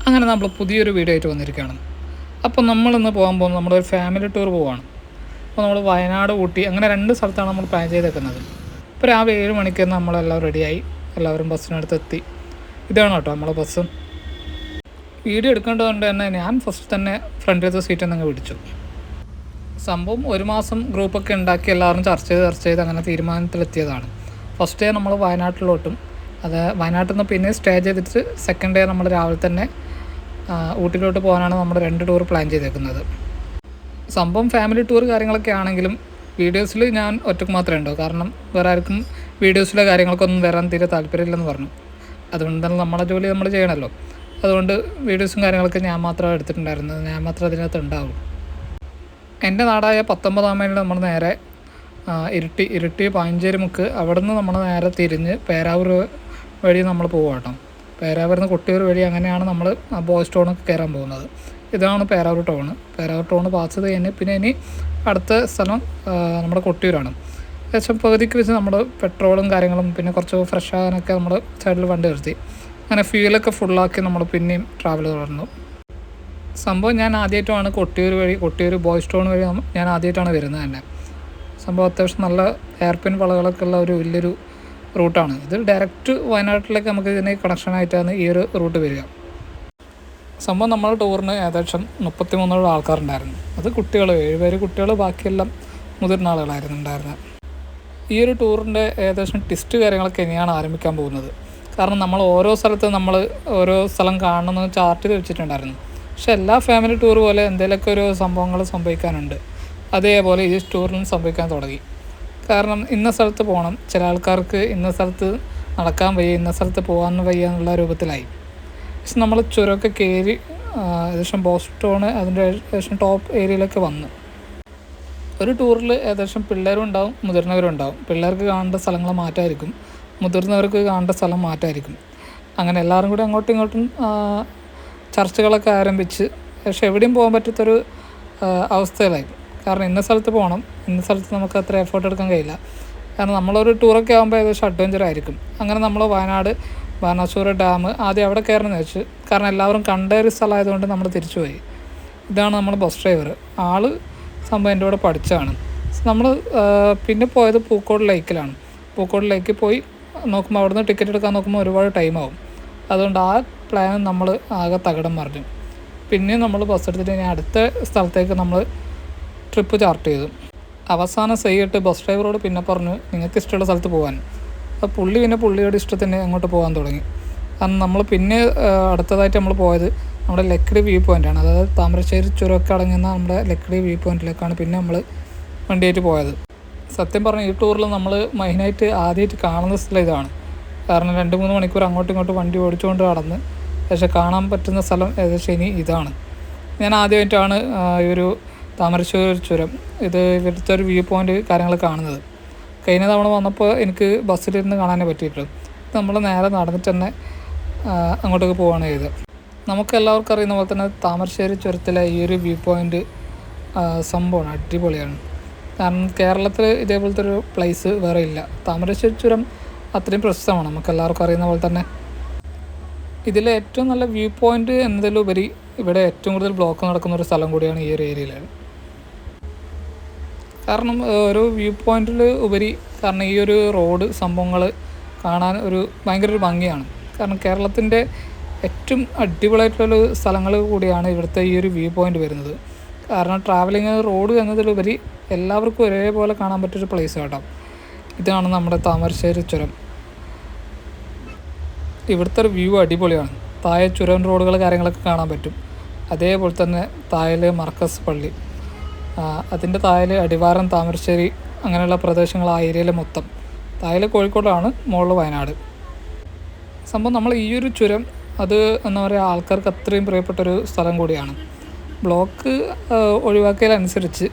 അങ്ങനെ നമ്മൾ പുതിയൊരു വീഡിയോ ആയിട്ട് വന്നിരിക്കുകയാണ്. അപ്പോൾ നമ്മളിന്ന് പോകാൻ പോകുന്നത് നമ്മളൊരു ഫാമിലി ടൂർ പോവുകയാണ്. അപ്പോൾ നമ്മൾ വയനാട്, ഊട്ടി അങ്ങനെ 2 സ്ഥലത്താണ് നമ്മൾ പ്ലാൻ ചെയ്തേക്കുന്നത്. ഇപ്പോൾ രാവിലെ 7 മണിക്ക് നമ്മളെല്ലാം റെഡിയായി, എല്ലാവരും ബസ്സിനടുത്തെത്തി. ഇതാണ് കേട്ടോ നമ്മളെ ബസ്. വീഡിയോ എടുക്കേണ്ടതുകൊണ്ട് തന്നെ ഞാൻ ഫസ്റ്റ് തന്നെ ഫ്രണ്ടിലത്തെ സീറ്റ് അങ്ങ് പിടിച്ചു. സംഭവം 1 മാസം ഗ്രൂപ്പൊക്കെ ഉണ്ടാക്കി എല്ലാവരും ചർച്ച ചെയ്ത് അങ്ങനെ തീരുമാനത്തിലെത്തിയതാണ്. ഫസ്റ്റ് ഡേ നമ്മൾ വയനാട്ടിലോട്ടും വയനാട്ടിൽ നിന്ന് പിന്നെ സ്റ്റേ ചെയ്തിട്ട് സെക്കൻഡ് ഡേ നമ്മൾ രാവിലെ തന്നെ ഊട്ടിയിലോട്ട് പോകാനാണ് നമ്മൾ 2 ടൂർ പ്ലാൻ ചെയ്തേക്കുന്നത്. സംഭവം ഫാമിലി ടൂർ കാര്യങ്ങളൊക്കെ ആണെങ്കിലും വീഡിയോസിൽ ഞാൻ ഒറ്റക്ക് മാത്രമേ ഉണ്ടോ, കാരണം വേറെ ആർക്കും വീഡിയോസിലെ കാര്യങ്ങൾക്കൊന്നും വരാൻ തീരെ താല്പര്യമില്ലെന്ന് പറഞ്ഞു. അതുകൊണ്ട് തന്നെ നമ്മളെ ജോലി നമ്മൾ ചെയ്യണമല്ലോ. അതുകൊണ്ട് വീഡിയോസും കാര്യങ്ങളൊക്കെ ഞാൻ മാത്രമേ എടുത്തിട്ടുണ്ടായിരുന്നത്, ഞാൻ മാത്രമേ അതിനകത്ത് ഉണ്ടാവും. എൻ്റെ നാടായ 19 മൈലിൽ നമ്മൾ നേരെ ഇരിട്ടി പാഞ്ചേരിമുക്ക്, അവിടെ നിന്ന് നമ്മൾ നേരെ തിരിഞ്ഞ് പേരാവൂർ വഴി നമ്മൾ പോകുക കേട്ടോ. പേരാവൂരിൽ നിന്ന് കൊട്ടിയൂർ വഴി അങ്ങനെയാണ് നമ്മൾ ബോയ്സ് ടൗണൊക്കെ കയറാൻ പോകുന്നത്. ഇതാണ് പേരാവൂർ ടൗൺ പാസ് ചെയ്ത് കഴിഞ്ഞ് പിന്നെ ഇനി അടുത്ത സ്ഥലം നമ്മുടെ കൊട്ടിയൂരാണ്. ഏകദേശം പകുതിക്ക് വെച്ച് നമ്മൾ പെട്രോളും കാര്യങ്ങളും പിന്നെ കുറച്ച് ഫ്രഷ് ആകാനൊക്കെ നമ്മൾ സൈഡിൽ വണ്ടി നിർത്തി. അങ്ങനെ ഫ്യൂലൊക്കെ ഫുള്ളാക്കി നമ്മൾ പിന്നെയും ട്രാവൽ തുടർന്നു. സംഭവം ഞാൻ ആദ്യമായിട്ടാണ് കൊട്ടിയൂർ ബോയ്സ് ടൗൺ വഴി ഞാൻ ആദ്യമായിട്ടാണ് വരുന്നത് തന്നെ. സംഭവം അത്യാവശ്യം നല്ല എയർപിൻ വളകളൊക്കെ ഉള്ള ഒരു വലിയൊരു റൂട്ടാണ് ഇത്. ഡയറക്റ്റ് വയനാട്ടിലേക്ക് നമുക്ക് ഇതിന് കണക്ഷനായിട്ടാണ് ഈ ഒരു റൂട്ട് വരിക. സംഭവം നമ്മുടെ ടൂറിന് ഏകദേശം 33 ആൾക്കാരുണ്ടായിരുന്നു. അത് കുട്ടികൾ 7 പേര് കുട്ടികൾ, ബാക്കിയെല്ലാം മുതിർന്ന ആളുകളായിരുന്നു ഉണ്ടായിരുന്നത്. ഈ ഒരു ടൂറിൻ്റെ ഏകദേശം ടിസ്റ്റ് കാര്യങ്ങളൊക്കെ ഇനിയാണ് ആരംഭിക്കാൻ പോകുന്നത്. കാരണം നമ്മൾ ഓരോ സ്ഥലത്ത് നമ്മൾ ഓരോ സ്ഥലം കാണണമെന്ന് ചാർട്ട് ചെയ്ത് വെച്ചിട്ടുണ്ടായിരുന്നു. പക്ഷെ എല്ലാ ഫാമിലി ടൂർ പോലെ എന്തെങ്കിലുമൊക്കെ ഒരു സംഭവങ്ങൾ സംഭവിക്കാനുണ്ട്. അതേപോലെ ഈ ടൂറിലും സംഭവിക്കാൻ തുടങ്ങി. കാരണം ഇന്ന സ്ഥലത്ത് പോകണം, ചില ആൾക്കാർക്ക് ഇന്ന സ്ഥലത്ത് നടക്കാൻ വയ്യ, ഇന്ന സ്ഥലത്ത് പോകാൻ വയ്യ എന്നുള്ള രൂപത്തിലായി. പക്ഷെ നമ്മൾ ചുരമൊക്കെ കയറി ഏകദേശം ബോസ് ടൗൺ അതിൻ്റെ ഏകദേശം ടോപ്പ് ഏരിയയിലൊക്കെ വന്നു. ഒരു ടൂറിൽ ഏകദേശം പിള്ളേരും ഉണ്ടാവും, മുതിർന്നവരും ഉണ്ടാവും. പിള്ളേർക്ക് കാണേണ്ട സ്ഥലങ്ങൾ മാറ്റമായിരിക്കും, മുതിർന്നവർക്ക് കാണേണ്ട സ്ഥലം മാറ്റമായിരിക്കും. അങ്ങനെ എല്ലാവരും കൂടി അങ്ങോട്ടും ഇങ്ങോട്ടും ചർച്ചകളൊക്കെ ആരംഭിച്ച് പക്ഷെ എവിടെയും പോകാൻ പറ്റാത്തൊരു അവസ്ഥയിലായി. കാരണം ഇന്ന സ്ഥലത്ത് പോകണം, ഇന്ന സ്ഥലത്ത് നമുക്ക് അത്ര എഫേർട്ട് എടുക്കാൻ കഴിയില്ല. കാരണം നമ്മളൊരു ടൂറൊക്കെ ആകുമ്പോൾ ഏകദേശം അഡ്വഞ്ചർ ആയിരിക്കും. അങ്ങനെ നമ്മൾ വയനാട് ബാണാസുര ഡാം ആദ്യം അവിടെ കയറണമെന്ന് വെച്ച്, കാരണം എല്ലാവരും കണ്ട ഒരു സ്ഥലമായതുകൊണ്ട് നമ്മൾ തിരിച്ചു പോയി. ഇതാണ് നമ്മൾ ബസ് ഡ്രൈവർ. ആൾ സംഭവം എൻ്റെ കൂടെ പഠിച്ചതാണ്. നമ്മൾ പിന്നെ പോയത് പൂക്കോട് ലേക്കിലാണ്. പൂക്കോട് ലേക്കിൽ പോയി നോക്കുമ്പോൾ അവിടുന്ന് ടിക്കറ്റ് എടുക്കാൻ നോക്കുമ്പോൾ ഒരുപാട് ടൈമാവും. അതുകൊണ്ട് ആ പ്ലാൻ നമ്മൾ ആകെ തകിടം മറിഞ്ഞു. പിന്നെയും നമ്മൾ ബസ് എടുത്തിട്ട് ഇനി അടുത്ത സ്ഥലത്തേക്ക് നമ്മൾ ട്രിപ്പ് ചാർട്ട് ചെയ്തു. അവസാനം സൈയിട്ട് ബസ് ഡ്രൈവറോട് പിന്നെ പറഞ്ഞു നിങ്ങൾക്ക് ഇഷ്ടമുള്ള സ്ഥലത്ത് പോകാൻ. അപ്പോൾ പുള്ളി പിന്നെ പുള്ളിയുടെ ഇഷ്ടത്തിന് അങ്ങോട്ട് പോകാൻ തുടങ്ങി. കാരണം നമ്മൾ പിന്നെ അടുത്തതായിട്ട് നമ്മൾ പോയത് നമ്മുടെ ലക്കിടി വ്യൂ പോയിൻ്റാണ്. അതായത് താമരശ്ശേരി ചുരമൊക്കെ അടങ്ങുന്ന നമ്മുടെ ലക്കിടി വ്യൂ പോയിൻറ്റിലേക്കാണ് പിന്നെ നമ്മൾ വണ്ടിയായിട്ട് പോയത്. സത്യം പറഞ്ഞാൽ ഈ ടൂറിൽ നമ്മൾ മെയിനായിട്ട് ആദ്യമായിട്ട് കാണുന്ന സ്ഥലം ഇതാണ്. കാരണം 2-3 മണിക്കൂർ അങ്ങോട്ടും ഇങ്ങോട്ടും വണ്ടി ഓടിച്ചുകൊണ്ട് നടന്ന് പക്ഷേ കാണാൻ പറ്റുന്ന സ്ഥലം ഏകദേശം ഇനി ഇതാണ്. ഞാൻ ആദ്യമായിട്ടാണ് ഈ ഒരു താമരശ്ശേരി ചുരം, ഇത് ഇവിടുത്തെ ഒരു വ്യൂ പോയിൻ്റ് കാര്യങ്ങൾ കാണുന്നത്. കഴിഞ്ഞ തവണ വന്നപ്പോൾ എനിക്ക് ബസ്സിലിരുന്ന് കാണാനേ പറ്റിയിട്ടുള്ളൂ. നമ്മൾ നേരെ നടന്നിട്ട് തന്നെ അങ്ങോട്ടേക്ക് പോവുകയാണ് ചെയ്തത്. നമുക്കെല്ലാവർക്കും അറിയുന്ന പോലെ തന്നെ താമരശ്ശേരി ചുരത്തിലെ ഈ ഒരു വ്യൂ പോയിൻ്റ് സംഭവമാണ്, അടിപൊളിയാണ്. കാരണം കേരളത്തിൽ ഇതേപോലത്തെ ഒരു പ്ലേസ് വേറെ ഇല്ല. താമരശ്ശേരി ചുരം അത്രയും പ്രശസ്തമാണ്, നമുക്കെല്ലാവർക്കും അറിയുന്ന പോലെ തന്നെ. ഇതിലെ ഏറ്റവും നല്ല വ്യൂ പോയിൻ്റ് എന്നതിലുപരി ഇവിടെ ഏറ്റവും കൂടുതൽ ബ്ലോക്ക് നടക്കുന്ന ഒരു സ്ഥലം കൂടിയാണ് ഈ ഒരു ഏരിയയിലാണ്. കാരണം ഒരു വ്യൂ പോയിൻറ്റിൽ ഉപരി കാരണം ഈ ഒരു റോഡ് സംഭവങ്ങൾ കാണാൻ ഭയങ്കര ഒരു ഭംഗിയാണ്. കാരണം കേരളത്തിൻ്റെ ഏറ്റവും അടിപൊളിയായിട്ടുള്ളൊരു സ്ഥലങ്ങൾ കൂടിയാണ് ഇവിടുത്തെ ഈ ഒരു വ്യൂ പോയിൻ്റ് വരുന്നത്. കാരണം ട്രാവലിങ് റോഡ് എന്നതിലുപരി എല്ലാവർക്കും ഒരേപോലെ കാണാൻ പറ്റിയൊരു പ്ലേസ് കേട്ടോ. ഇതാണ് നമ്മുടെ താമരശ്ശേരി ചുരം. ഇവിടുത്തെ ഒരു വ്യൂ അടിപൊളിയാണ്. താഴെ ചുരം റോഡുകൾ കാര്യങ്ങളൊക്കെ കാണാൻ പറ്റും. അതേപോലെ തന്നെ താഴെ മർക്കസ് പള്ളി, അതിൻ്റെ താഴെ അടിവാരം, താമരശ്ശേരി അങ്ങനെയുള്ള പ്രദേശങ്ങൾ ആ ഏരിയയിൽ മൊത്തം. താഴെ കോഴിക്കോടാണ്, മുകളിൽ വയനാട്. സംഭവം നമ്മൾ ഈ ഒരു ചുരം അത് എന്താ പറയുക ആൾക്കാർക്ക് അത്രയും പ്രിയപ്പെട്ടൊരു സ്ഥലം കൂടിയാണ്. ബ്ലോക്ക് ഒഴിവാക്കിയതിനനുസരിച്ച്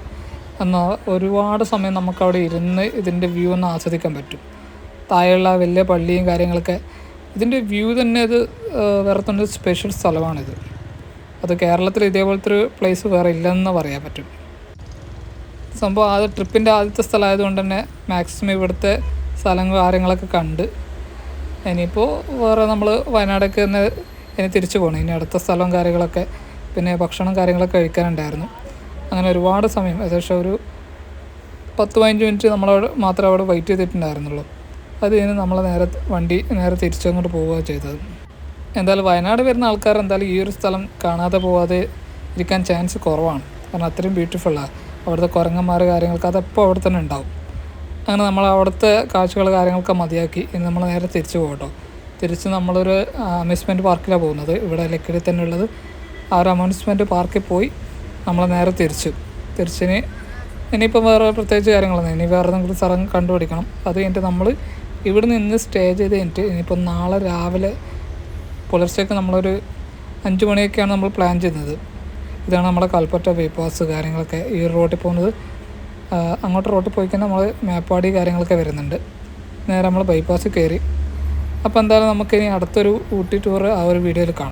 എന്നാൽ ഒരുപാട് സമയം നമുക്കവിടെ ഇരുന്ന് ഇതിൻ്റെ വ്യൂ ഒന്ന് ആസ്വദിക്കാൻ പറ്റും. താഴെയുള്ള വലിയ പള്ളിയും കാര്യങ്ങളൊക്കെ, ഇതിൻ്റെ വ്യൂ തന്നെ അത് വേറെ തന്നെ സ്പെഷ്യൽ സ്ഥലമാണിത്. അത് കേരളത്തിൽ ഇതേപോലത്തെ ഒരു പ്ലേസ് വേറെ ഇല്ലെന്ന് പറയാൻ പറ്റും. സംഭവം അത് ട്രിപ്പിൻ്റെ ആദ്യത്തെ സ്ഥലമായതുകൊണ്ട് തന്നെ മാക്സിമം ഇവിടുത്തെ സ്ഥലങ്ങൾ കാര്യങ്ങളൊക്കെ കണ്ട് ഇനിയിപ്പോൾ വേറെ നമ്മൾ വയനാടൊക്കെ തന്നെ ഇനി തിരിച്ചു പോകണം. ഇനി അടുത്ത സ്ഥലവും കാര്യങ്ങളൊക്കെ പിന്നെ ഭക്ഷണം കാര്യങ്ങളൊക്കെ കഴിക്കാനുണ്ടായിരുന്നു. അങ്ങനെ ഒരുപാട് സമയം, ഏകദേശം ഒരു 10-15 മിനിറ്റ് നമ്മളവിടെ മാത്രമേ അവിടെ വെയിറ്റ് ചെയ്തിട്ടുണ്ടായിരുന്നുള്ളൂ. അത് കഴിഞ്ഞ് നമ്മൾ വണ്ടി നേരെ തിരിച്ചങ്ങോട്ട് പോവുകയാണ് ചെയ്തത്. എന്തായാലും വയനാട് വരുന്ന ആൾക്കാർ എന്തായാലും ഈ ഒരു സ്ഥലം കാണാതെ പോവാതെ ഇരിക്കാൻ ചാൻസ് കുറവാണ്. കാരണം അത്രയും ബ്യൂട്ടിഫുള്ളാണ്. അവിടുത്തെ കുരങ്ങന്മാർ കാര്യങ്ങൾക്ക് അതെപ്പോൾ അവിടെ തന്നെ ഉണ്ടാവും. അങ്ങനെ നമ്മൾ അവിടുത്തെ കാഴ്ചകൾ കാര്യങ്ങളൊക്കെ മതിയാക്കി ഇനി നമ്മൾ നേരെ തിരിച്ചു പോകട്ടോ. തിരിച്ച് നമ്മളൊരു അമ്യൂസ്മെൻറ്റ് പാർക്കിലാണ് പോകുന്നത്, ഇവിടെ ലക്കിടി തന്നെ ഉള്ളത്. ആ ഒരു അമ്യൂസ്മെൻറ്റ് പാർക്കിൽ പോയി നമ്മൾ നേരെ തിരിച്ചിന് ഇനിയിപ്പോൾ വേറെ പ്രത്യേകിച്ച് കാര്യങ്ങളൊന്നും, ഇനി വേറെ എന്തെങ്കിലും സ്ഥലം കണ്ടുപിടിക്കണം. അത് കഴിഞ്ഞിട്ട് നമ്മൾ ഇവിടെ നിന്ന് സ്റ്റേ ചെയ്ത് കഴിഞ്ഞിട്ട് ഇനിയിപ്പോൾ നാളെ രാവിലെ പുലർച്ചയ്ക്ക് നമ്മളൊരു 5 മണിയൊക്കെയാണ് നമ്മൾ പ്ലാൻ ചെയ്യുന്നത്. ഇതാണ് നമ്മുടെ കൽപ്പറ്റ ബൈപ്പാസ് കാര്യങ്ങളൊക്കെ. ഈ റോട്ടിൽ പോകുന്നത് അങ്ങോട്ട് റോട്ടിൽ പോയി കഴിഞ്ഞാൽ നമ്മൾ മേപ്പാടി കാര്യങ്ങളൊക്കെ വരുന്നുണ്ട്. നേരെ നമ്മൾ ബൈപ്പാസ് കയറി. അപ്പോൾ എന്തായാലും നമുക്കിനി അടുത്തൊരു ഊട്ടി ടൂർ ആ ഒരു വീഡിയോയിൽ കാണാം.